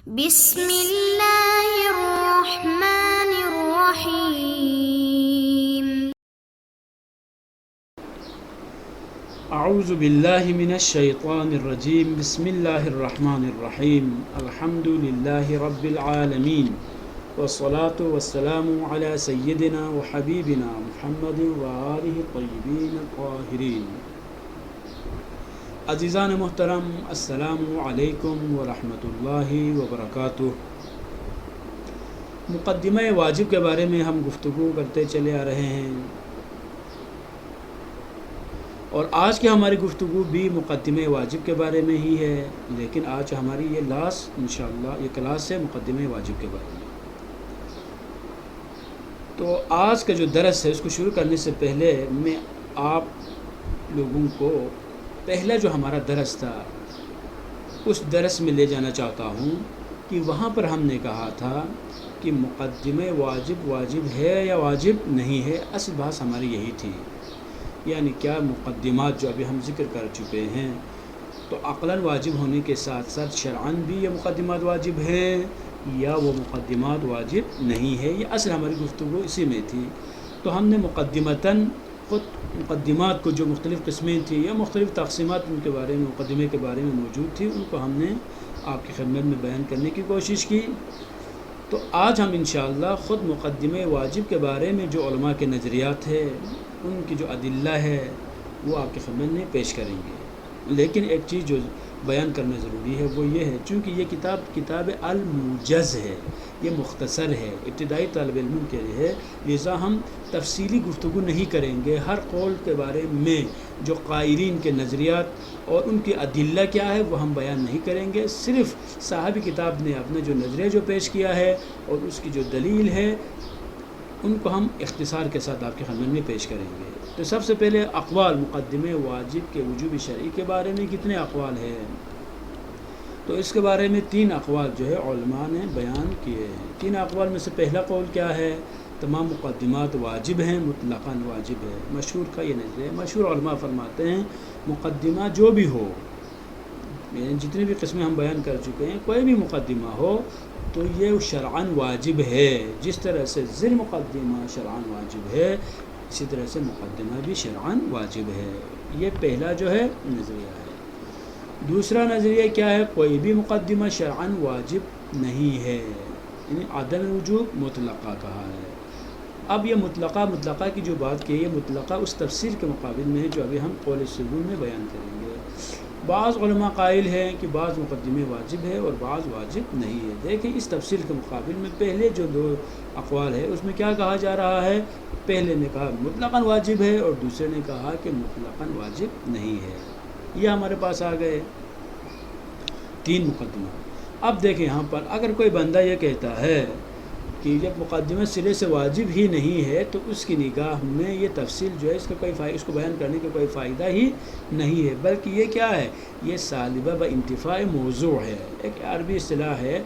بسم اللہ الرحمن الرحیم۔ اعوذ باللہ من الشیطان الرجیم، بسم اللہ الرحمن الرحیم، الحمد للہ رب العالمین، والصلاة والسلام علی سیدنا وحبیبنا محمد وآلہ الطیبین الطاہرین۔ عزیزان محترم، السلام علیکم ورحمۃ اللہ وبرکاتہ۔ مقدمہ واجب کے بارے میں ہم گفتگو کرتے چلے آ رہے ہیں، اور آج کی ہماری گفتگو بھی مقدمہ واجب کے بارے میں ہی ہے، لیکن آج ہماری یہ انشاءاللہ یہ کلاس ہے مقدمہ واجب کے بارے میں۔ تو آج کا جو درس ہے اس کو شروع کرنے سے پہلے میں آپ لوگوں کو پہلا جو ہمارا درس تھا اس درس میں لے جانا چاہتا ہوں کہ وہاں پر ہم نے کہا تھا کہ مقدمہ واجب ہے یا واجب نہیں ہے۔ اصل بات ہماری یہی تھی، یعنی کیا مقدمات جو ابھی ہم ذکر کر چکے ہیں تو عقلاً واجب ہونے کے ساتھ ساتھ شرعاً بھی یہ مقدمات واجب ہیں یا وہ مقدمات واجب نہیں ہے۔ یہ اصل ہماری گفتگو اسی میں تھی۔ تو ہم نے مقدمتاً خود مقدمات کو جو مختلف قسمیں تھیں یا مختلف تقسیمات ان کے بارے میں مقدمے کے بارے میں موجود تھی، ان کو ہم نے آپ کی خدمت میں بیان کرنے کی کوشش کی۔ تو آج ہم انشاءاللہ خود مقدمہ واجب کے بارے میں جو علماء کے نظریات ہیں، ان کی جو ادلہ ہے وہ آپ کی خدمت میں پیش کریں گے۔ لیکن ایک چیز جو بیان کرنا ضروری ہے وہ یہ ہے، چونکہ یہ کتاب الموجز ہے، یہ مختصر ہے، ابتدائی طالب علم کے لیے ہے، لذا ہم تفصیلی گفتگو نہیں کریں گے۔ ہر قول کے بارے میں جو قائلین کے نظریات اور ان کی ادلہ کیا ہے وہ ہم بیان نہیں کریں گے، صرف صاحب کتاب نے اپنا جو نظریہ جو پیش کیا ہے اور اس کی جو دلیل ہے ان کو ہم اختصار کے ساتھ آپ کی خدمت میں پیش کریں گے۔ تو سب سے پہلے اقوال مقدمہ واجب کے وجوب شرعی کے بارے میں کتنے اقوال ہیں؟ تو اس کے بارے میں 3 اقوال جو ہے علماء نے بیان کیے ہیں۔ 3 اقوال میں سے پہلا قول کیا ہے؟ تمام مقدمات واجب ہیں، مطلقاً واجب ہے۔ مشہور کا یہ نظریہ، مشہور علماء فرماتے ہیں مقدمہ جو بھی ہو، یعنی جتنی بھی قسمیں ہم بیان کر چکے ہیں، کوئی بھی مقدمہ ہو تو یہ شرعاً واجب ہے۔ جس طرح سے ذیل مقدمہ شرعاً واجب ہے، اسی طرح سے مقدمہ بھی شرعاً واجب ہے۔ یہ پہلا جو ہے نظریہ ہے۔ دوسرا نظریہ کیا ہے؟ کوئی بھی مقدمہ شرعاً واجب نہیں ہے، یعنی عدم وجوب مطلقہ کہا ہے۔ اب یہ مطلقہ کی جو بات کی ہے، یہ مطلقہ اس تفسیر کے مقابل میں ہے جو ابھی ہم قول ثبوت میں بیان کریں گے۔ بعض علماء قائل ہیں کہ بعض مقدمے واجب ہے اور بعض واجب نہیں ہے۔ دیکھیں اس تفصیل کے مقابل میں پہلے جو 2 اقوال ہے اس میں کیا کہا جا رہا ہے؟ پہلے نے کہا مطلقاً واجب ہے اور دوسرے نے کہا کہ مطلقاً واجب نہیں ہے۔ یہ ہمارے پاس آ گئے 3 مقدمہ۔ اب دیکھیں یہاں پر اگر کوئی بندہ یہ کہتا ہے کہ جب مقدمہ سرے سے واجب ہی نہیں ہے تو اس کی نگاہ میں یہ تفصیل جو ہے اس کو بیان کرنے کا کوئی فائدہ ہی نہیں ہے، بلکہ یہ کیا ہے؟ یہ سالبہ بانتفاع موضوع ہے۔ ایک عربی اصطلاح ہے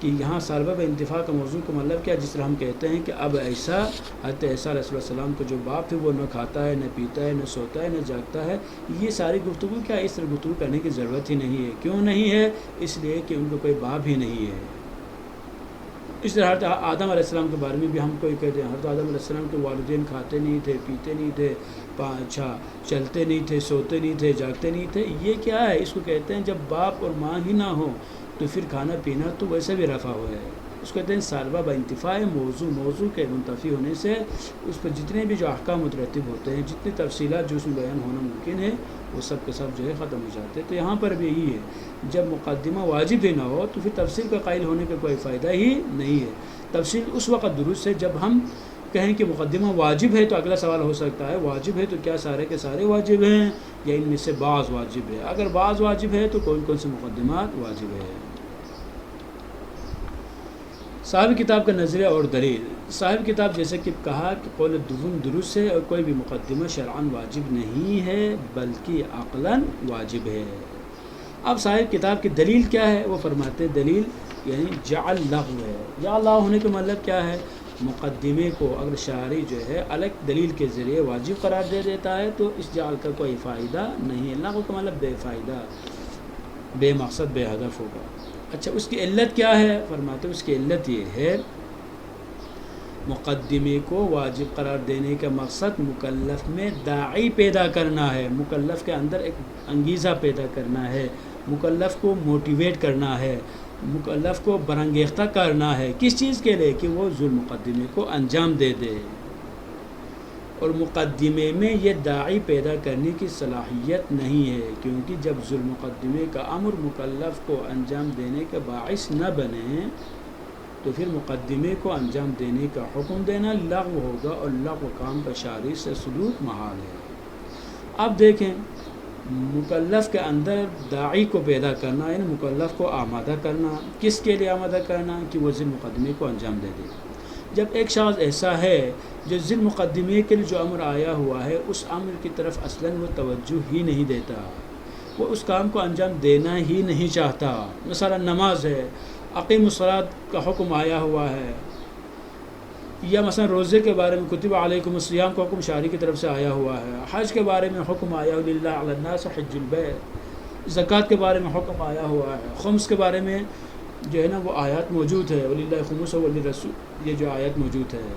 کہ یہاں سالبہ بانتفاع کا موضوع کا مطلب کیا؟ جس طرح ہم کہتے ہیں کہ اب ایسا حضرت عیسیٰ علیہ السلام کا جو باپ ہے وہ نہ کھاتا ہے، نہ پیتا ہے، نہ سوتا ہے، نہ جاگتا ہے۔ یہ ساری گفتگو کیا اس طرح گفتگو کرنے کی ضرورت ہی نہیں ہے۔ کیوں نہیں ہے؟ اس لیے کہ ان کو کوئی باپ ہی نہیں ہے۔ اس طرح حضرت آدم علیہ السلام کے بارے میں بھی ہم کوئی کہتے ہیں حضرت آدم علیہ السلام کے والدین کھاتے نہیں تھے، پیتے نہیں تھے، چلتے نہیں تھے، سوتے نہیں تھے، جاگتے نہیں تھے۔ یہ کیا ہے؟ اس کو کہتے ہیں جب باپ اور ماں ہی نہ ہو تو پھر کھانا پینا تو ویسے بھی رفع ہوا ہے۔ اس کو کہتے ہیں سالبہ بانتفاع موضوع کے منتفی ہونے سے اس پر جتنے بھی جو احکام مترتب ہوتے ہیں، جتنی تفصیلات جو اس میں بیان ہونا ممکن ہے وہ سب کے سب جو ہے ختم ہو جاتے ہیں۔ تو یہاں پر بھی یہی ہے، جب مقدمہ واجب ہی نہ ہو تو پھر تفصیل کا قائل ہونے کا کوئی فائدہ ہی نہیں ہے۔ تفصیل اس وقت درست ہے جب ہم کہیں کہ مقدمہ واجب ہے، تو اگلا سوال ہو سکتا ہے واجب ہے تو کیا سارے کے سارے واجب ہیں یا ان میں سے بعض واجب ہے؟ اگر بعض واجب ہے تو کون کون سے مقدمات واجب ہے؟ صاحب کتاب کا نظریہ اور دلیل۔ صاحب کتاب جیسے کہ کہا کہ قول دوم درست ہے اور کوئی بھی مقدمہ شرعاً واجب نہیں ہے بلکہ عقلاً واجب ہے۔ اب صاحب کتاب کی دلیل کیا ہے؟ وہ فرماتے ہیں دلیل یعنی جعل لغو ہے۔ جعل لغو ہونے کا مطلب کیا ہے؟ مقدمے کو اگر شارع جو ہے الگ دلیل کے ذریعے واجب قرار دے دیتا ہے تو اس جعل کا کوئی فائدہ نہیں ہے۔ لغو کا مطلب بے فائدہ، بے مقصد، بے ہدف ہوگا۔ اچھا اس کی علت کیا ہے؟ فرماتے اس کی علت یہ ہے مقدمے کو واجب قرار دینے کا مقصد مکلف میں داعی پیدا کرنا ہے، مکلف کے اندر ایک انگیزہ پیدا کرنا ہے، مکلف کو موٹیویٹ کرنا ہے، مکلف کو برانگیختہ کرنا ہے، کس چیز کے لیے؟ کہ وہ ذو المقدمے کو انجام دے دے. اور مقدمے میں یہ داعی پیدا کرنے کی صلاحیت نہیں ہے، کیونکہ جب ذو المقدمے کا امر مکلف کو انجام دینے کا باعث نہ بنے تو پھر مقدمے کو انجام دینے کا حکم دینا لغو ہوگا، اور لغو کام کا شارع سے سلوک محال ہے. اب دیکھیں مکلف کے اندر داعی کو پیدا کرنا یعنی مکلف کو آمادہ کرنا، کس کے لیے آمادہ کرنا؟ کہ وہ ذی المقدمے کو انجام دے دے. جب ایک شخص ایسا ہے جو ذی المقدمے کے لیے جو امر آیا ہوا ہے اس امر کی طرف اصلاً وہ توجہ ہی نہیں دیتا، وہ اس کام کو انجام دینا ہی نہیں چاہتا. مثلا نماز ہے، اقیم الصلاۃ کا حکم آیا ہوا ہے، یا مثلا روزے کے بارے میں کتب علیکم الصیام کا حکم شارع کی طرف سے آیا ہوا ہے، حج کے بارے میں حکم آیا للہ علی الناس حج البیت، زکوٰۃ کے بارے میں حکم آیا ہوا ہے، خمس کے بارے میں جو ہے نا وہ آیات موجود ہے، وللہ خمس وللرسول، یہ جو آیات موجود ہے.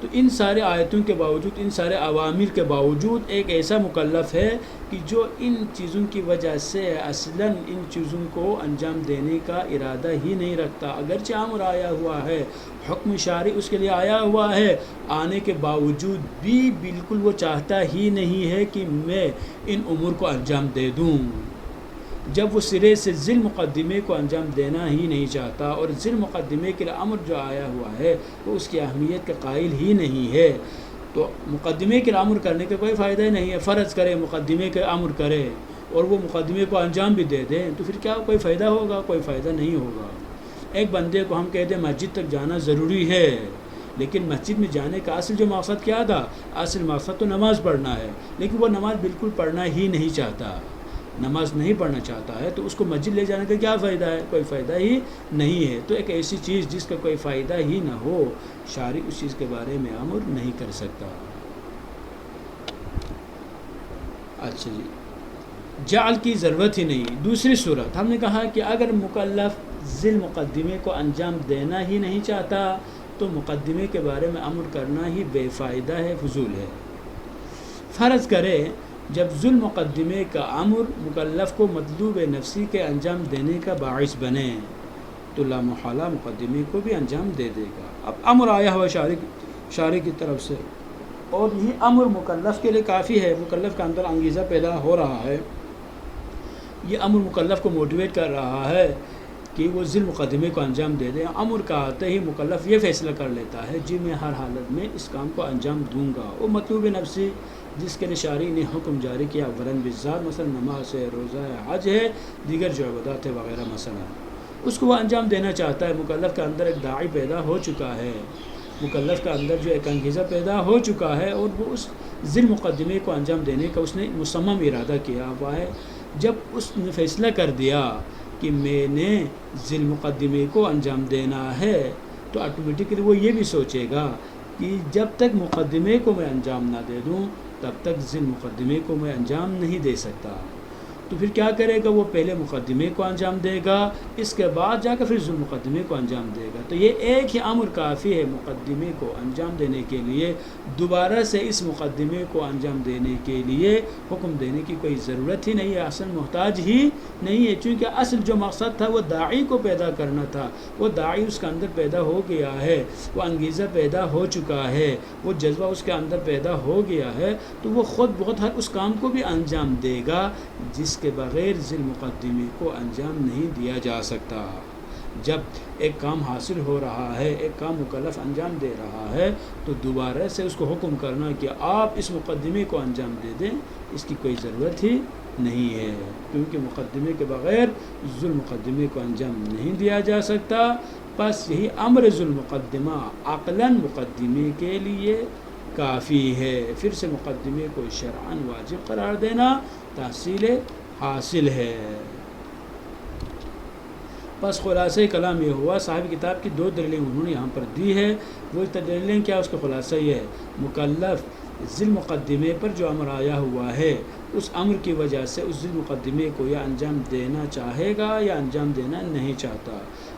تو ان سارے آیتوں کے باوجود، ان سارے اوامر کے باوجود ایک ایسا مکلف ہے کہ جو ان چیزوں کی وجہ سے اصلاً ان چیزوں کو انجام دینے کا ارادہ ہی نہیں رکھتا، اگرچہ امر آیا ہوا ہے، حکم شارع اس کے لیے آیا ہوا ہے، آنے کے باوجود بھی بالکل وہ چاہتا ہی نہیں ہے کہ میں ان امور کو انجام دے دوں. جب وہ سرے سے ذی المقدمے کو انجام دینا ہی نہیں چاہتا اور ذی المقدمے کے امر جو آیا ہوا ہے وہ اس کی اہمیت کا قائل ہی نہیں ہے، تو مقدمے کے امر کرنے کا کوئی فائدہ ہی نہیں ہے. فرض کرے مقدمے کے امر کرے اور وہ مقدمے کو انجام بھی دے دیں تو پھر کیا کوئی فائدہ ہوگا؟ کوئی فائدہ نہیں ہوگا. ایک بندے کو ہم کہتے ہیں مسجد تک جانا ضروری ہے، لیکن مسجد میں جانے کا اصل جو مقصد کیا تھا؟ اصل مقصد تو نماز پڑھنا ہے، لیکن وہ نماز بالکل پڑھنا ہی نہیں چاہتا، نماز نہیں پڑھنا چاہتا ہے، تو اس کو مسجد لے جانے کا کیا فائدہ ہے؟ کوئی فائدہ ہی نہیں ہے. تو ایک ایسی چیز جس کا کوئی فائدہ ہی نہ ہو، شارع اس چیز کے بارے میں امر نہیں کر سکتا. اچھا جی، جعل کی ضرورت ہی نہیں. دوسری صورت ہم نے کہا کہ اگر مکلف ذی المقدمے کو انجام دینا ہی نہیں چاہتا تو مقدمے کے بارے میں امر کرنا ہی بے فائدہ ہے، فضول ہے. فرض کرے جب ذو المقدمے کا امر مکلف کو مطلوب نفسی کے انجام دینے کا باعث بنے تو لا محالہ مقدمے کو بھی انجام دے دے گا. اب امر آیا ہوا شارع کی طرف سے اور یہ امر مکلف کے لیے کافی ہے، مکلف کا اندر انگیزہ پیدا ہو رہا ہے، یہ امر مکلف کو موٹیویٹ کر رہا ہے کہ وہ ذی المقدمے کو انجام دے دیں. امر کا آتے ہی مکلف یہ فیصلہ کر لیتا ہے جی میں ہر حالت میں اس کام کو انجام دوں گا. وہ مطلوب نفسی جس کے لیے شارع نے حکم جاری کیا ورن بالذات، مثلا نماز ہے، روزہ ہے، حج ہے، دیگر جو عبادات ہے وغیرہ، مثلا اس کو وہ انجام دینا چاہتا ہے. مکلف کے اندر ایک داعی پیدا ہو چکا ہے، مکلف کا اندر جو ایک انگیزہ پیدا ہو چکا ہے اور وہ اس ذی المقدمے کو انجام دینے کا اس نے مصمم ارادہ کیا ہوا ہے. جب اس نے فیصلہ کر دیا کہ میں نے ذی المقدمے کو انجام دینا ہے تو آٹومیٹکلی وہ یہ بھی سوچے گا کہ جب تک مقدمے کو میں انجام نہ دے دوں تب تک ذی المقدمے کو میں انجام نہیں دے سکتا. تو پھر کیا کرے گا؟ وہ پہلے مقدمے کو انجام دے گا، اس کے بعد جا کر پھر ذو المقدمے کو انجام دے گا. تو یہ ایک ہی امر کافی ہے مقدمے کو انجام دینے کے لیے. دوبارہ سے اس مقدمے کو انجام دینے کے لیے حکم دینے کی کوئی ضرورت ہی نہیں ہے، اصل محتاج ہی نہیں ہے، چونکہ اصل جو مقصد تھا وہ داعی کو پیدا کرنا تھا. وہ داعی اس کے اندر پیدا ہو گیا ہے، وہ انگیزہ پیدا ہو چکا ہے، وہ جذبہ اس کے اندر پیدا ہو گیا ہے، تو وہ خود بخود ہر اس کام کو بھی انجام دے گا جس کے بغیر ذی المقدمے کو انجام نہیں دیا جا سکتا. جب ایک کام حاصل ہو رہا ہے، ایک کام مکلف انجام دے رہا ہے تو دوبارہ سے اس کو حکم کرنا کہ آپ اس مقدمے کو انجام دے دیں، اس کی کوئی ضرورت ہی نہیں ہے، کیونکہ مقدمے کے بغیر ذو المقدمے کو انجام نہیں دیا جا سکتا. بس یہی امر ذو المقدمہ عقلاً مقدمے کے لیے کافی ہے. پھر سے مقدمے کو شرعاً واجب قرار دینا تحصیل حاصل ہے. بس خلاصہ کلام یہ ہوا، صاحب کتاب کی دو دلیلیں انہوں نے یہاں پر دی ہے. وہ دلیلیں کیا؟ اس کا خلاصہ یہ ہے مکلف ذیل مقدمے پر جو امر آیا ہوا ہے اس امر کی وجہ سے اس ذیل مقدمے کو یا انجام دینا چاہے گا یا انجام دینا نہیں چاہتا۔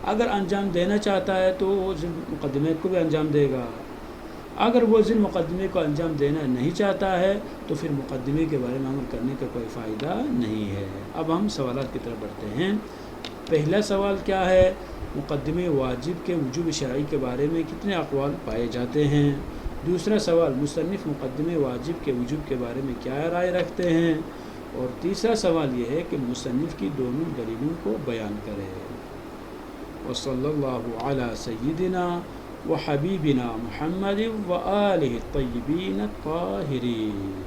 اگر انجام دینا چاہتا ہے تو وہ ذیل مقدمے کو بھی انجام دے گا، اگر وہ ذیل مقدمے کو انجام دینا نہیں چاہتا ہے تو پھر مقدمے کے بارے میں عمل کرنے کا کوئی فائدہ نہیں ہے۔ اب ہم سوالات کی طرف بڑھتے ہیں۔ پہلا سوال کیا ہے؟ مقدمے واجب کے وجوب شرعی کے بارے میں کتنے اقوال پائے جاتے ہیں؟ دوسرا سوال، مصنف مقدمے واجب کے وجوب کے بارے میں کیا رائے رکھتے ہیں؟ اور تیسرا سوال یہ ہے کہ مصنف کی دونوں دلیلوں کو بیان کرے۔ وصلی اللہ علی سیدنا وحبیبنا محمد وآلہ الطیبین الطاہرین۔